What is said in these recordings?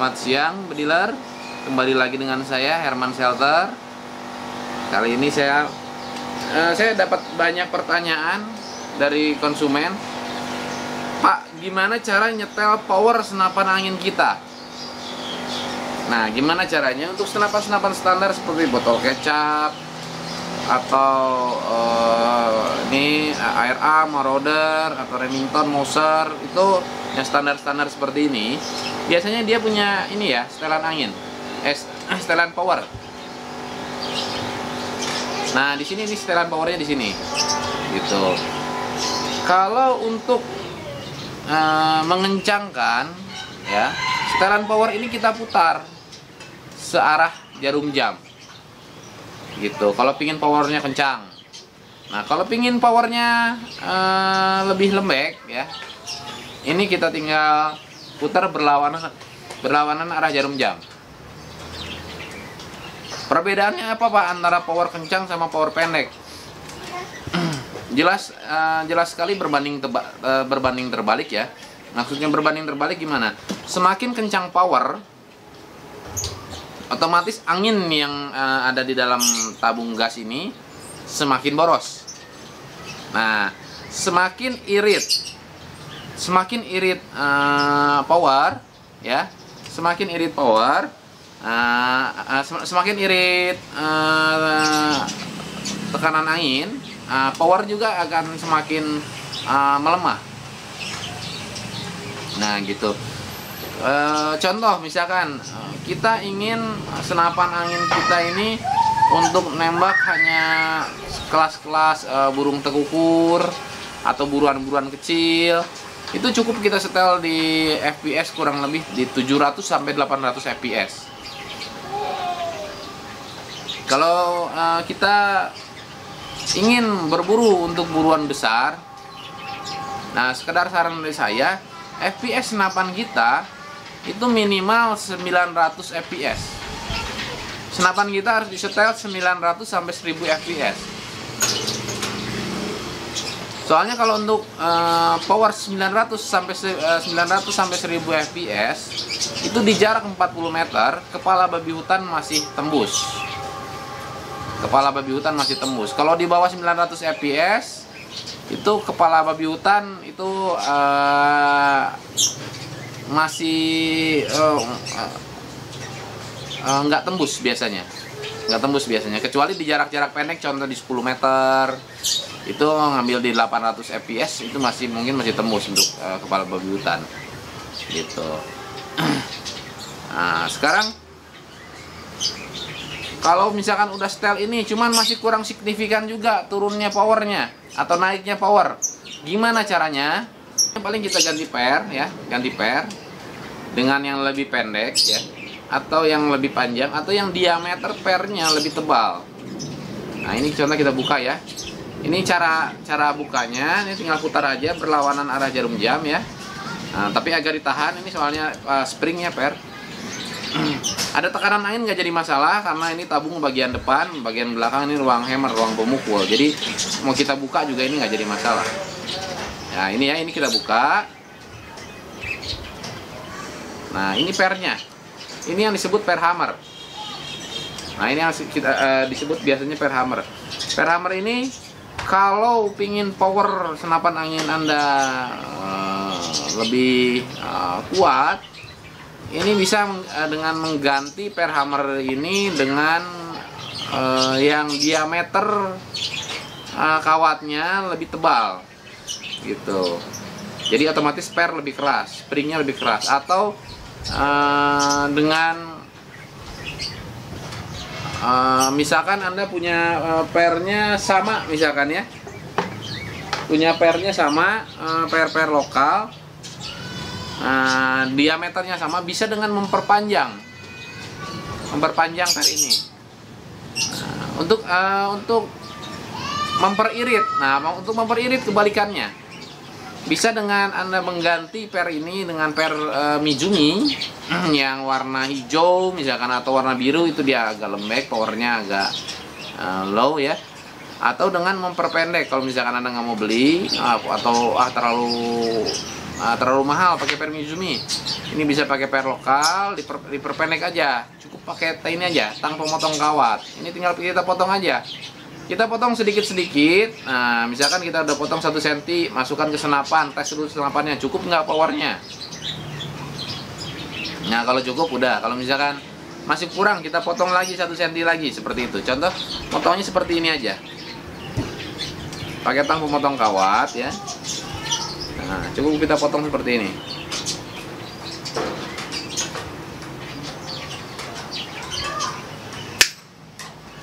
Selamat siang bediler, kembali lagi dengan saya Herman Shelter. Kali ini saya dapat banyak pertanyaan dari konsumen. Pak, gimana cara nyetel power senapan angin kita? Nah, gimana caranya untuk senapan-senapan standar seperti botol kecap atau ini ARA, Marauder atau Remington, Mauser, itu yang standar-standar seperti ini, biasanya dia punya ini ya, setelan angin, setelan power. Nah, di sini setelan powernya di sini, gitu. Kalau untuk mengencangkan, ya, setelan power ini kita putar searah jarum jam, gitu. Kalau pingin powernya kencang. Nah, kalau pingin powernya lebih lembek, ya, ini kita tinggal putar berlawanan arah jarum jam. Perbedaannya apa, Pak, antara power kencang sama power pendek? Jelas sekali berbanding terbalik ya. Maksudnya berbanding terbalik gimana? Semakin kencang power, otomatis angin yang ada di dalam tabung gas ini semakin boros. Nah, semakin irit power, ya, semakin irit power, semakin irit tekanan angin, power juga akan semakin melemah. Nah, gitu. Contoh misalkan kita ingin senapan angin kita ini untuk nembak hanya kelas-kelas burung tekukur atau buruan-buruan kecil, itu cukup kita setel di FPS kurang lebih di 700 sampai 800 FPS. Kalau kita ingin berburu untuk buruan besar, nah, sekedar saran dari saya, FPS senapan kita itu minimal 900 FPS. Senapan kita harus disetel 900 sampai 1000 FPS. Soalnya kalau untuk power 900 sampai 1000 FPS itu di jarak 40 meter, kepala babi hutan masih tembus. Kalau di bawah 900 FPS itu kepala babi hutan itu masih nggak tembus biasanya, kecuali di jarak-jarak pendek, contoh di 10 meter itu ngambil di 800 fps itu mungkin masih tembus untuk kepala babi hutan, gitu. Nah, sekarang kalau misalkan udah setel ini cuman masih kurang signifikan juga turunnya powernya atau naiknya power, gimana caranya? Yang paling kita ganti per dengan yang lebih pendek, ya, atau yang lebih panjang, atau yang diameter pernya lebih tebal. Nah, ini contoh kita buka ya. Ini cara bukanya, ini tinggal putar aja berlawanan arah jarum jam ya. Nah, tapi agak ditahan ini soalnya springnya per. Ada tekanan angin nggak jadi masalah karena ini tabung bagian depan, bagian belakang ini ruang hammer, ruang pemukul. Jadi mau kita buka juga ini nggak jadi masalah. Nah, ini ya, ini kita buka. Nah, ini pernya. Ini yang disebut per hammer. Nah, ini yang kita disebut biasanya per hammer. Per hammer ini kalau pingin power senapan angin Anda lebih kuat, ini bisa dengan mengganti per hammer ini dengan yang diameter kawatnya lebih tebal, gitu. Jadi otomatis per lebih keras, springnya lebih keras, atau dengan misalkan Anda punya pernya sama, misalkan ya, punya pernya sama, per lokal, diameternya sama, bisa dengan memperpanjang per ini. Untuk memperirit. Nah, untuk memperirit kebalikannya, bisa dengan Anda mengganti per ini dengan per Mijumi yang warna hijau misalkan, atau warna biru, itu dia agak lembek, powernya agak low ya. Atau dengan memperpendek, kalau misalkan Anda nggak mau beli atau terlalu terlalu mahal pakai per Mizumi. Ini bisa pakai per lokal, diperpendek aja. Cukup pakai ini aja, tang pemotong kawat. Ini tinggal kita potong aja. Kita potong sedikit-sedikit. Nah, misalkan kita udah potong 1 cm, masukkan ke senapan, tes dulu senapannya, cukup nggak powernya. Nah, kalau cukup udah. Kalau misalkan masih kurang, kita potong lagi 1 cm lagi, seperti itu. Contoh, potongnya seperti ini aja. Pakai tang pemotong kawat ya. Nah, cukup kita potong seperti ini.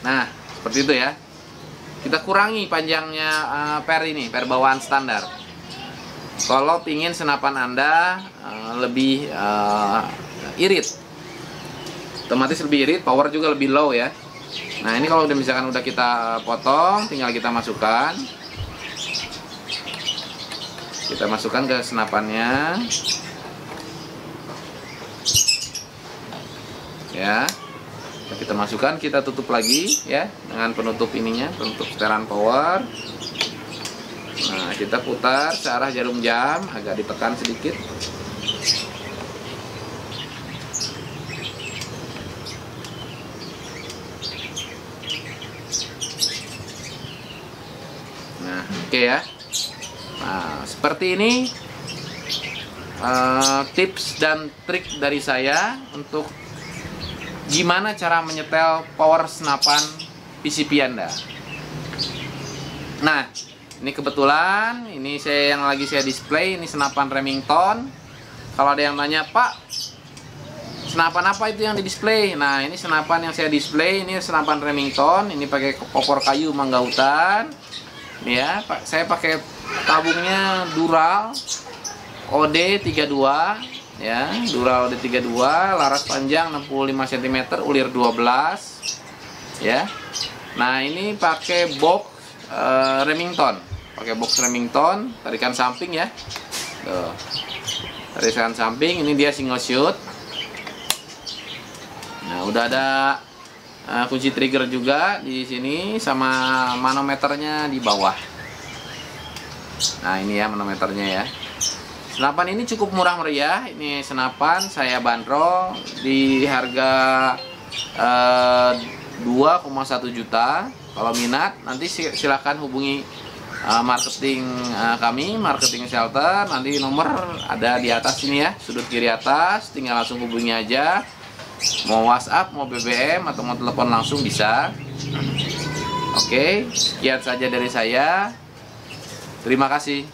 Nah, seperti itu ya. Kita kurangi panjangnya per ini, per bawaan standar. Kalau pingin senapan Anda lebih irit, otomatis lebih irit, power juga lebih low ya. Nah, ini kalau misalkan udah kita potong, tinggal kita masukkan. Kita masukkan ke senapannya. Ya. Kita masukkan, kita tutup lagi ya dengan penutup ininya, penutup setelan power. Nah, kita putar searah jarum jam, agak ditekan sedikit. Nah, oke ya. Nah, seperti ini tips dan trik dari saya untuk gimana cara menyetel power senapan PCP Anda. Nah, ini kebetulan ini yang lagi saya display, ini senapan Remington. Kalau ada yang nanya, Pak, senapan apa itu yang di display? Nah, ini senapan yang saya display, ini senapan Remington. Ini pakai popor kayu mangga hutan. Ini ya, Pak, saya pakai tabungnya Dural OD32. Ya, Dural OD32, laras panjang 65 cm, ulir 12 ya. Nah, ini pakai box Remington. Pakai box Remington, tarikan samping ya. Tuh. Tarikan samping, ini dia single shoot. Nah, udah ada kunci trigger juga di sini sama manometernya di bawah. Nah, ini ya manometernya ya. Senapan ini cukup murah meriah. Ini senapan saya bandrol di harga 2,1 juta. Kalau minat nanti silahkan hubungi marketing kami, marketing shelter. Nanti nomor ada di atas ini ya, sudut kiri atas. Tinggal langsung hubungi aja. Mau WhatsApp, mau BBM atau mau telepon langsung bisa. Oke, sekian saja dari saya. Terima kasih.